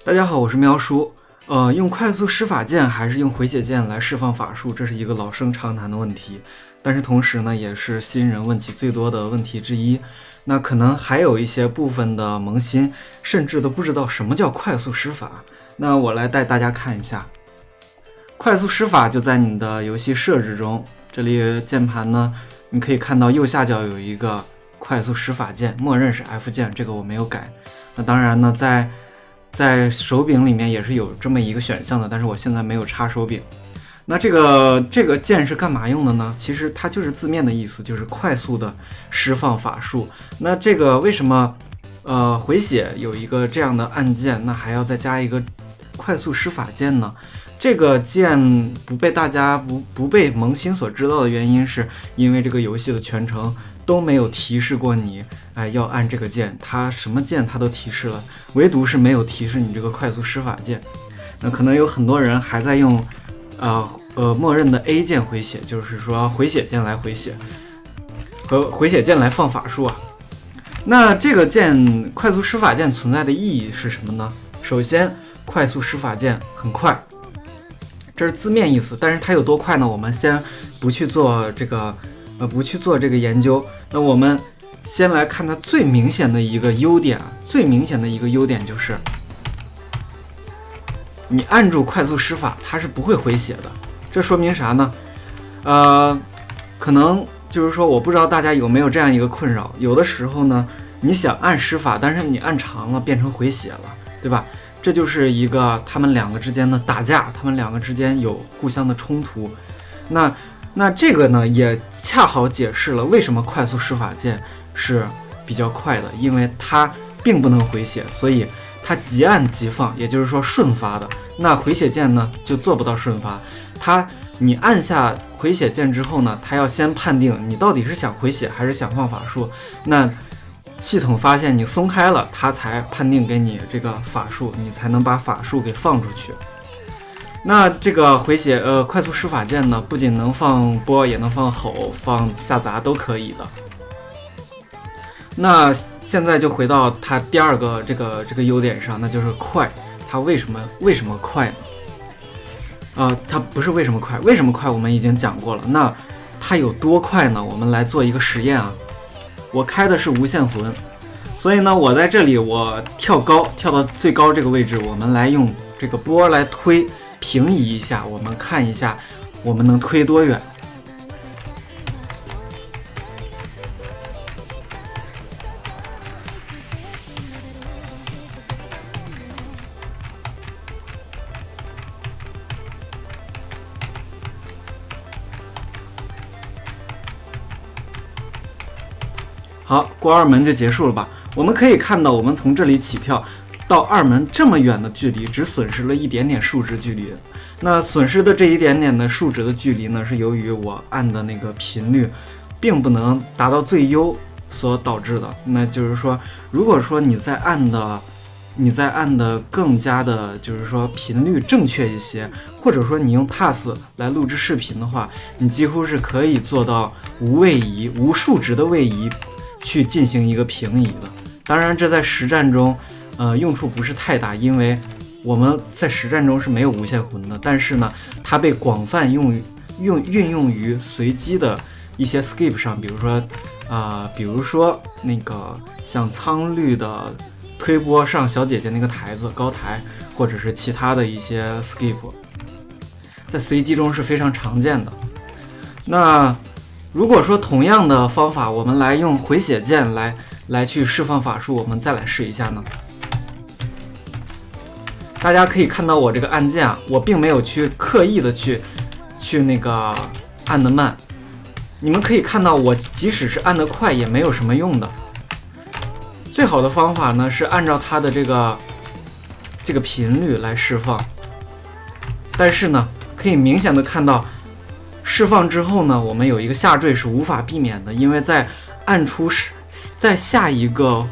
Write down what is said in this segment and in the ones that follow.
大家好，我是喵叔。用快速施法键还是用回血键来释放法术，这是一个老生常谈的问题，但是同时呢，也是新人问起最多的问题之一。那可能还有一些部分的萌新，甚至都不知道什么叫快速施法。那我来带大家看一下，快速施法就在你的游戏设置中，这里键盘呢，你可以看到右下角有一个快速施法键，默认是 F 键，这个我没有改。那当然呢，在手柄里面也是有这么一个选项的，但是我现在没有插手柄。那这个键是干嘛用的呢？其实它就是字面的意思，就是快速的释放法术。那这个为什么回血有一个这样的按键，那还要再加一个快速施法键呢？这个键不被大家不被萌新所知道的原因，是因为这个游戏的全程都没有提示过你，要按这个键，它什么键它都提示了，唯独是没有提示你这个快速施法键。那可能有很多人还在用默认的 A 键回血，就是说回血键来回血，和回血键来放法术啊。那这个键快速施法键存在的意义是什么呢？首先，快速施法键很快，这是字面意思，但是它有多快呢？我们先不去做这个研究。那我们先来看它最明显的一个优点，就是你按住快速施法，它是不会回血的。这说明啥呢？可能就是说，我不知道大家有没有这样一个困扰，有的时候呢，你想按施法，但是你按长了变成回血了，对吧？这就是一个他们两个之间的打架，他们两个之间有互相的冲突。那这个呢，也恰好解释了为什么快速施法键是比较快的，因为它并不能回血，所以它即按即放，也就是说顺发的。那回血键呢，就做不到顺发。你按下回血键之后呢，它要先判定你到底是想回血还是想放法术。那系统发现你松开了，它才判定给你这个法术，你才能把法术给放出去。那这个回血快速施法键呢，不仅能放波，也能放吼，放下砸都可以的。那现在就回到它第二个这个优点上，那就是快。它为什么快呢？它不是为什么快，为什么快我们已经讲过了。那它有多快呢？我们来做一个实验啊。我开的是无限魂，所以呢，我在这里我跳高，跳到最高这个位置，我们来用这个波来推，平移一下，我们看一下我们能推多远。好，过二门就结束了吧？我们可以看到，我们从这里起跳到二门这么远的距离，只损失了一点点数值距离。那损失的这一点点的数值的距离呢，是由于我按的那个频率并不能达到最优所导致的。那就是说，如果说你在按的更加的，就是说频率正确一些，或者说你用 TAS 来录制视频的话，你几乎是可以做到无位移、无数值的位移去进行一个平移的。当然，这在实战中，用处不是太大，因为我们在实战中是没有无限魂的。但是呢，它被广泛运用于随机的一些 skip 上，比如说那个像苍绿的推波上小姐姐那个台子高台，或者是其他的一些 skip， 在随机中是非常常见的。那如果说同样的方法，我们来用回血键来去释放法术，我们再来试一下呢。大家可以看到我这个按键啊，我并没有去刻意的去那个按的慢。你们可以看到，我即使是按的快，也没有什么用的。最好的方法呢，是按照它的这个频率来释放。但是呢，可以明显的看到，释放之后呢，我们有一个下坠是无法避免的，因为在按出在下一个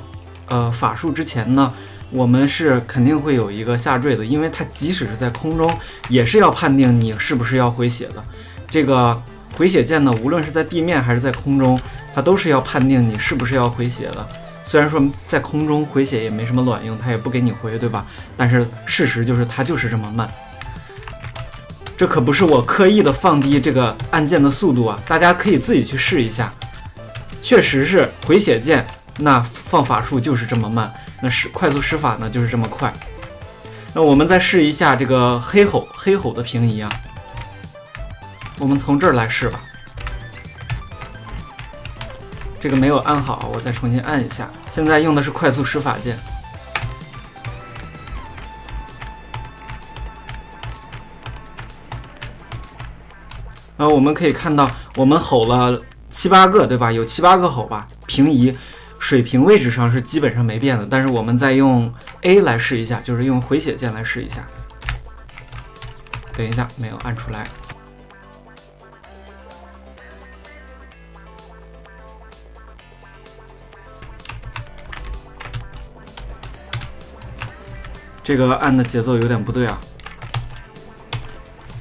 法术之前呢，我们是肯定会有一个下坠的，因为它即使是在空中，也是要判定你是不是要回血的。这个回血键呢，无论是在地面还是在空中，它都是要判定你是不是要回血的。虽然说在空中回血也没什么卵用，它也不给你回，对吧？但是事实就是它就是这么慢。这可不是我刻意的放低这个按键的速度啊，大家可以自己去试一下。确实是回血键，那放法术就是这么慢，那是快速施法呢就是这么快。那我们再试一下这个黑吼的平移啊，我们从这儿来试吧。这个没有按好，我再重新按一下。现在用的是快速施法键。我们可以看到，我们吼了7、8个，对吧？有7、8个吼吧。平移水平位置上是基本上没变的，但是我们再用 A 来试一下，就是用回血键来试一下。等一下，没有按出来。这个按的节奏有点不对啊。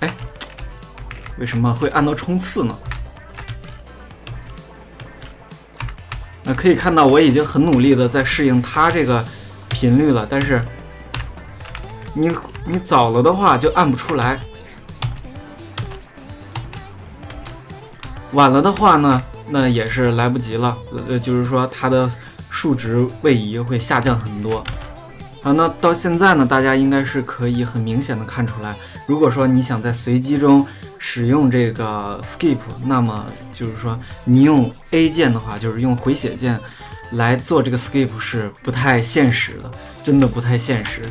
哎，为什么会按到冲刺呢？那可以看到我已经很努力的在适应它这个频率了，但是你早了的话就按不出来，晚了的话呢，那也是来不及了。就是说它的数值位移会下降很多。好，那到现在呢，大家应该是可以很明显的看出来，如果说你想在随机中使用这个 skip， 那么就是说你用 A 键的话，就是用回血键来做这个 skip 是不太现实的，真的不太现实，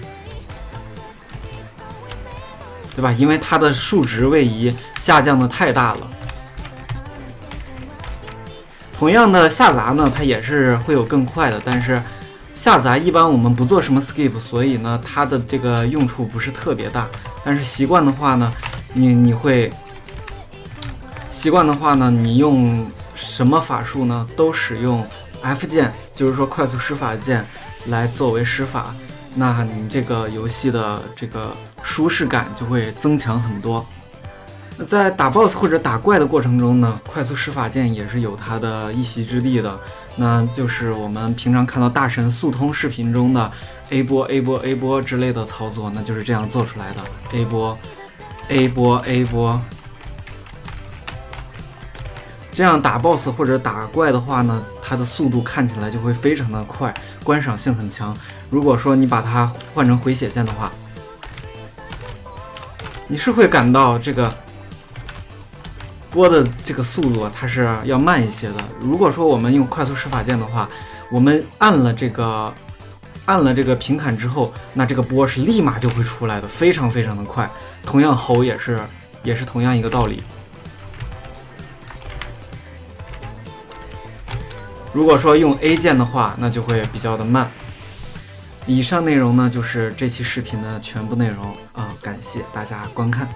对吧？因为它的数值位移下降的太大了。同样的下砸呢，它也是会有更快的，但是下砸一般我们不做什么 skip， 所以呢它的这个用处不是特别大。但是习惯的话呢，你会习惯的话呢，你用什么法术呢？都使用 F 键，就是说快速施法键来作为施法，那你这个游戏的这个舒适感就会增强很多。那在打 BOSS 或者打怪的过程中呢，快速施法键也是有它的一席之地的。那就是我们平常看到大神速通视频中的 A 波 A 波 A 波之类的操作，那就是这样做出来的。A 波 A 波 A 波，这样打 BOSS 或者打怪的话呢，它的速度看起来就会非常的快，观赏性很强。如果说你把它换成回血键的话，你是会感到这个播的这个速度它是要慢一些的。如果说我们用快速施法键的话，我们按了这个平砍之后，那这个波是立马就会出来的，非常非常的快。同样吼也是同样一个道理。如果说用 A 键的话，那就会比较的慢。以上内容呢就是这期视频的全部内容啊，感谢大家观看。